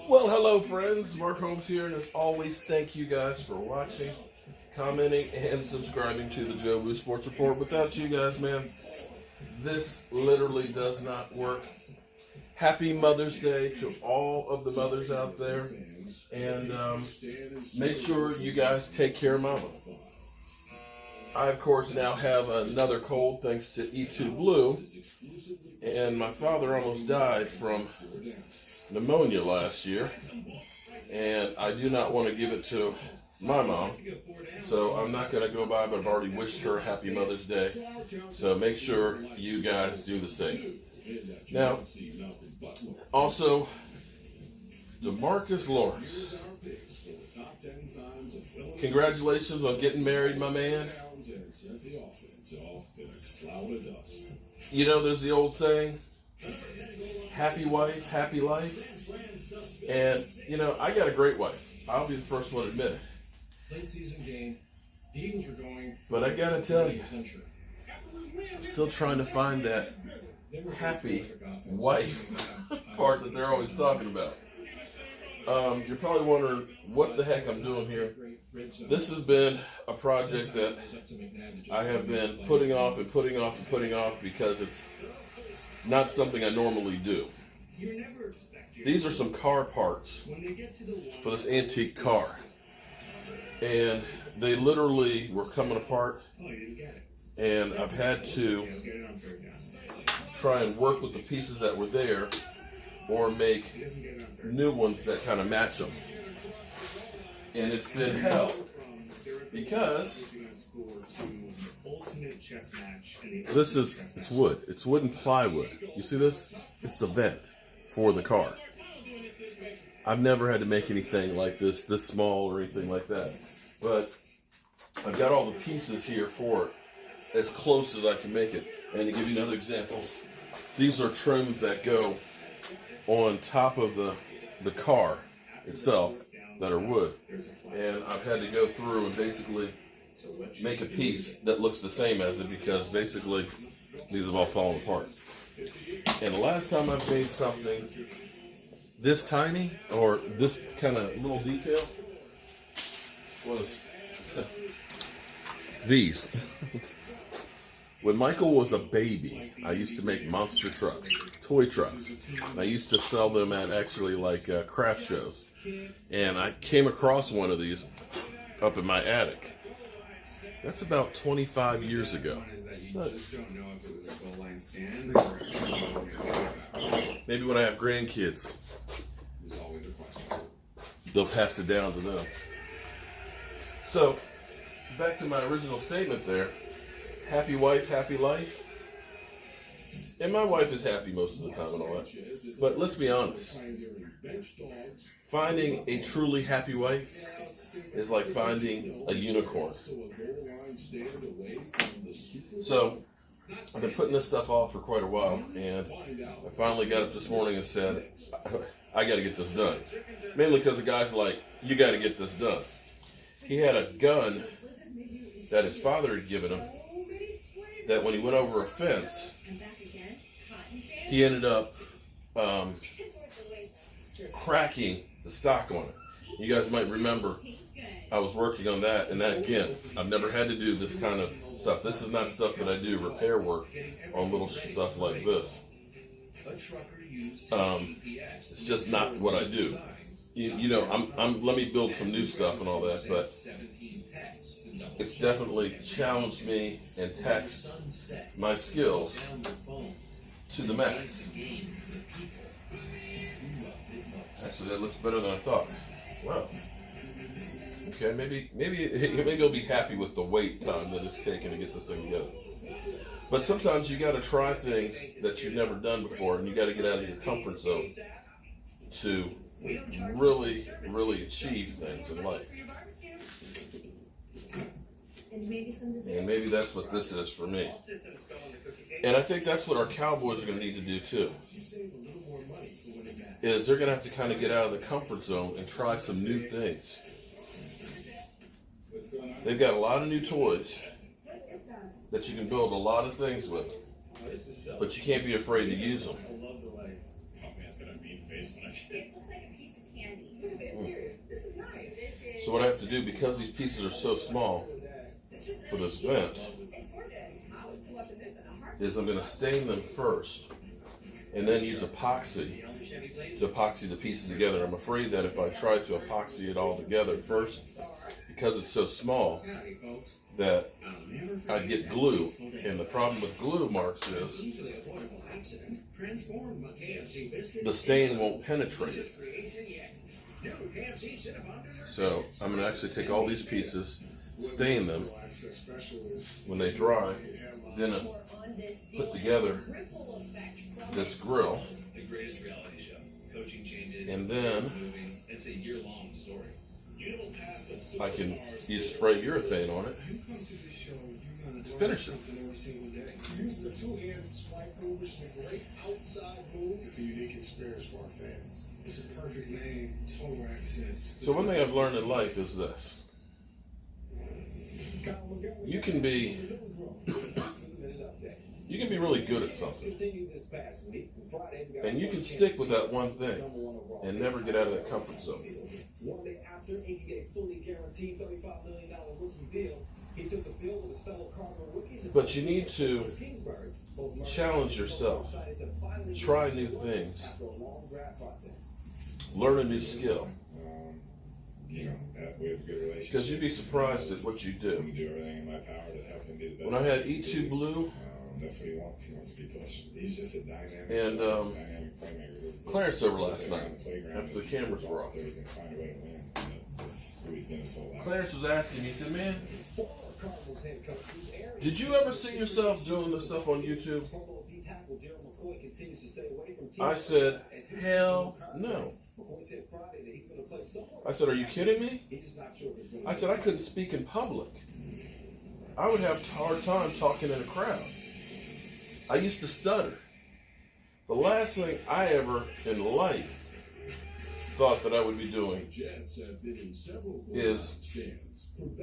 Well, hello, friends. Mark Holmes here, and as always, thank you guys for watching, commenting, and subscribing to the Jobu Sports Report. Without you guys, man, this literally does not work. Happy Mother's Day to all of the mothers out there, and make sure you guys take care of Mama. I, of course, now have another cold thanks to E2 Blue, and my father almost died from pneumonia last year, and I do not want to give it to my mom, so I'm not going to go by, but I've already wished her a happy Mother's Day, so make sure you guys do the same. Now, also, DeMarcus Lawrence, congratulations on getting married, my man. You know, there's the old saying, happy wife, happy life. And, you know, I got a great wife. I'll be the first one to admit it. Late season game, the Eagles are going. But I got to tell you, I'm still trying to find that happy wife part that they're always talking about. You're probably wondering what the heck I'm doing here. This has been a project that I have been putting off and putting off and putting off because it's not something I normally do. These are some car parts for this antique car. And they literally were coming apart. And I've had to try and work with the pieces that were there or make new ones that kind of match them. And it's been hell because it's wood. It's wood and plywood. You see this? It's the vent for the car. I've never had to make anything like this small or anything like that. But I've got all the pieces here for it as close as I can make it. And to give you another example, these are trims that go on top of the car itself that are wood. And I've had to go through and basically make a piece that looks the same as it because basically these have all fallen apart. And the last time I've made something this tiny or this kind of little detail was these. When Michael was a baby, I used to make monster trucks, toy trucks. I used to sell them at actually like craft shows. And I came across one of these up in my attic. That's about 25 years ago. Maybe when I have grandkids, they'll pass it down to them. So, back to my original statement there. Happy wife, happy life. And my wife is happy most of the time and all that. But let's be honest. Finding a truly happy wife is like finding a unicorn. So, I've been putting this stuff off for quite a while, and I finally got up this morning and said, I got to get this done. Mainly because the guy's like, you got to get this done. He had a gun that his father had given him that when he went over a fence, he ended up cracking the stock on it. You guys might remember I was working on that, and that again, I've never had to do this kind of stuff. This is not stuff that I do repair work on little stuff like this. It's just not what I do. You know, let me build some new stuff and all that, but it's definitely challenged me and taxed my skills to the max. Actually, that looks better than I thought. Wow. Okay, maybe you'll be happy with the wait time that it's taken to get this thing together. But sometimes you got to try things that you've never done before, and you got to get out of your comfort zone to really, really achieve things in life. And maybe that's what this is for me. And I think that's what our Cowboys are going to need to do too. Is they're going to have to kind of get out of the comfort zone and try some new things. They've got a lot of new toys that you can build a lot of things with. but you can't be afraid to use them. Oh man, it's got a mean face when I do it. It looks like a piece of candy. Look at the interior. This is nice. So what I have to do, because these pieces are so small for this vent, It's gorgeous. I would pull up in this in a heartbeat. is I'm going to stain them first and then use epoxy to epoxy the pieces together. I'm afraid that if I try to epoxy it all together first, because it's so small, that I'd get glue. And the problem with glue marks is the stain won't penetrate it. So I'm going to actually take all these pieces, stain them. When they dry, then put together this grill, and then It's a year-long story. I can use spray urethane on it to finish it. Uses a two-hand swipe move, which is a great outside move. It's a unique experience for our fans. It's a perfect lane, total access. So one thing I've learned in life is this. You can be really good at something, and you can stick with that one thing and never get out of that comfort zone. One day after, he could get a fully guaranteed $35 million rookie deal. He took the field with his fellow Cardinal rookies. But you need to challenge yourself, try new things, learn a new skill. We have a good relationship. Because you'd be surprised at what you I'm do. gonna do everything in my power to help him be the best. When I had E2 Blue, that's what he wants. He wants to be pushed. He's just a dynamic, and dynamic playmaker. Clarence over last night, after the cameras were off. He's gonna find a way to win. That's who he's been his whole life. Clarence was asking me, he said, man, did you ever see yourself doing this stuff on YouTube? I said, hell no. I said, are you kidding me? I said, I couldn't speak in public. I would have a hard time talking in a crowd. I used to stutter. The last thing I ever in life thought that I would be doing is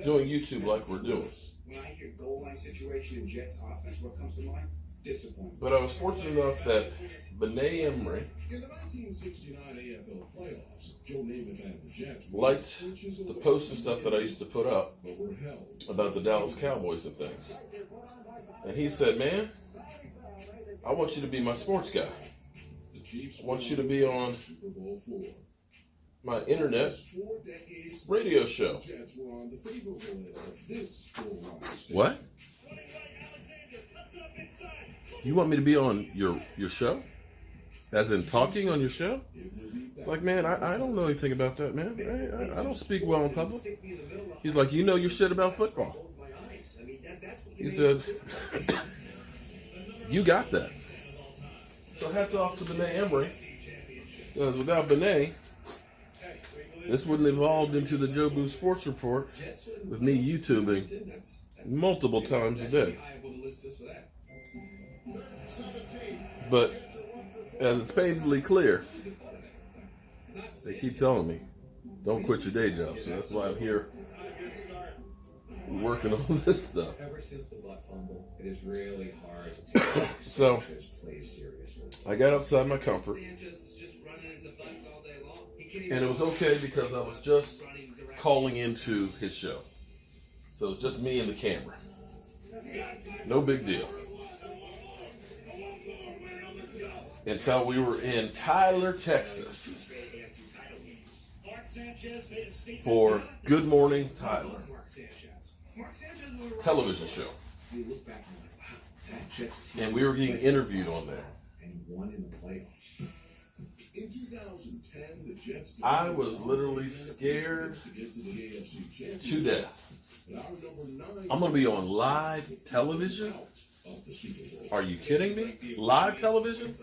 doing YouTube like we're doing. When I hear goal line situation in Jets offense, what comes to mind? Disappointment. But I was fortunate enough that Bonet Emery In the 1969 AFL playoffs, Joe Namath and the Jets liked the posts and stuff that I used to put up but were held. about the Dallas Cowboys and things. And he said, man, I want you to be my sports guy. The Chiefs I want you to be on Super Bowl IV. my internet 4 decades radio show. the Jets were on the favorable end of this goal line stand. What? You want me to be on your show? As in talking on your show? It's like, man, I don't know anything about that, man. I don't speak well in public. He's like, you know your shit about football. He said, you got that. So hats off to Bonet Emery. Because without Bonet, this wouldn't have evolved into the Jobu Sports Report with me YouTubing multiple times a day. But as it's painfully clear, they keep telling me, don't quit your day job. So that's why I'm here working on this stuff. Ever since the butt fumble, it is really hard to take So this play seriously. I got outside my comfort, and it was okay because I was just calling into his show. So it's just me and the camera. No big deal. Until we were in Tyler, Texas for Good Morning Tyler television show. You look back and you're like, wow, that Jets team. And we were getting interviewed on there. And he won in the playoffs. In 2010, the Jets I was literally scared to get to the AFC Championship. to death. But our number 9 I'm going to be on live television? of the Super Bowl. Are you kidding me? Live television?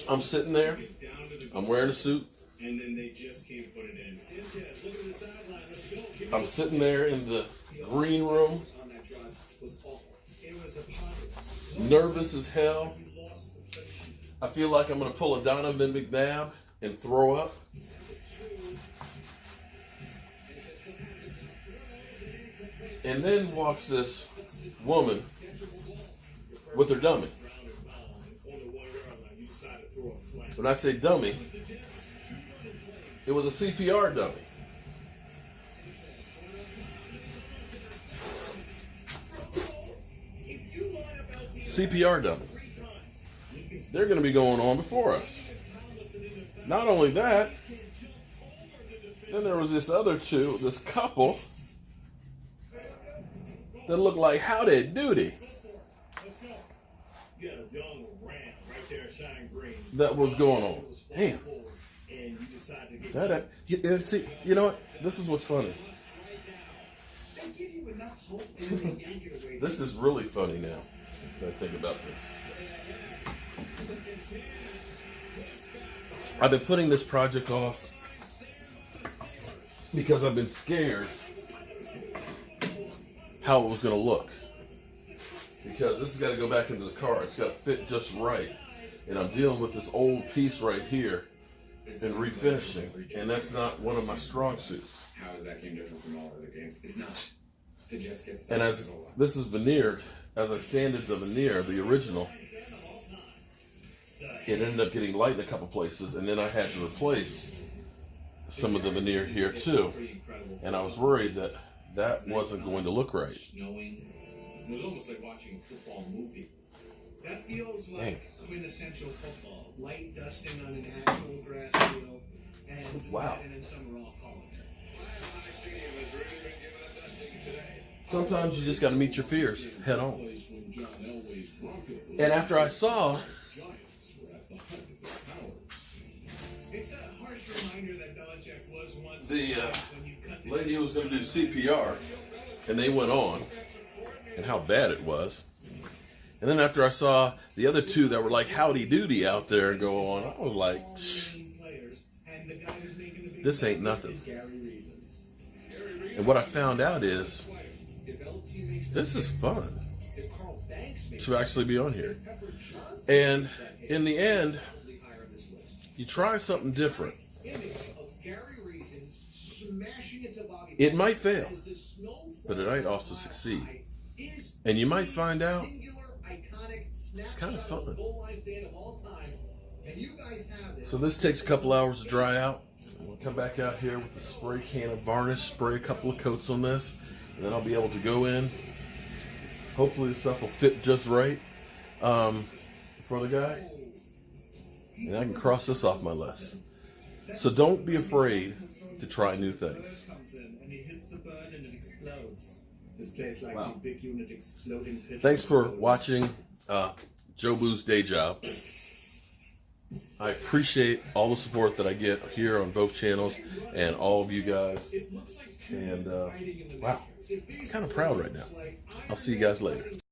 I'm sitting there. I'm wearing a suit. And then they just can't put it in. Sanchez, look at the sideline. Let's go. I'm sitting there in the green room, On that drive was awful. It was a pocket. nervous as hell. We lost the place. I feel like I'm going to pull a Donovan McNabb and throw up. And then walks this woman with her dummy. When I say dummy, it was a CPR dummy. CPR dummy. They're going to be going on before us. Not only that, then there was this couple that looked like howdy doody. That was going on. Damn. See, you know what? This is what's funny. This is really funny now that I think about this. I've been putting this project off because I've been scared how it was going to look. Because this has got to go back into the car. It's got to fit just right. And I'm dealing with this old piece right here and refinishing. And that's not one of my strong suits. How is that game different from all other games? It's not. The Jets get stuck. And as this is veneered, as I sanded the veneer, the original, it ended up getting light in a couple places. And then I had to replace some of the veneer here too. And I was worried that that wasn't going to look right. It was almost like watching a football movie. That feels like quintessential football. Light dusting on an actual grass field, and wow. And in summer all calling. Sometimes you just got to meet your fears head on. And after I saw It's a harsh reminder that Belichick was once the lady who was going to do CPR, and they went on, and how bad it was. And then after I saw the other two that were like howdy doody out there go on, I was like, this ain't nothing. And what I found out is, this is fun to actually be on here. And in the end, you try something different. It might fail, but it might also succeed. And you might find out it's kind of fun. So this takes a couple hours to dry out. We'll come back out here with the spray can of varnish, spray a couple of coats on this, and then I'll be able to go in. Hopefully the stuff will fit just right for the guy. And I can cross this off my list. So don't be afraid to try new things. Wow. Thanks for watching Jobu's Day Job. I appreciate all the support that I get here on both channels and all of you guys. And wow, I'm kind of proud right now. I'll see you guys later.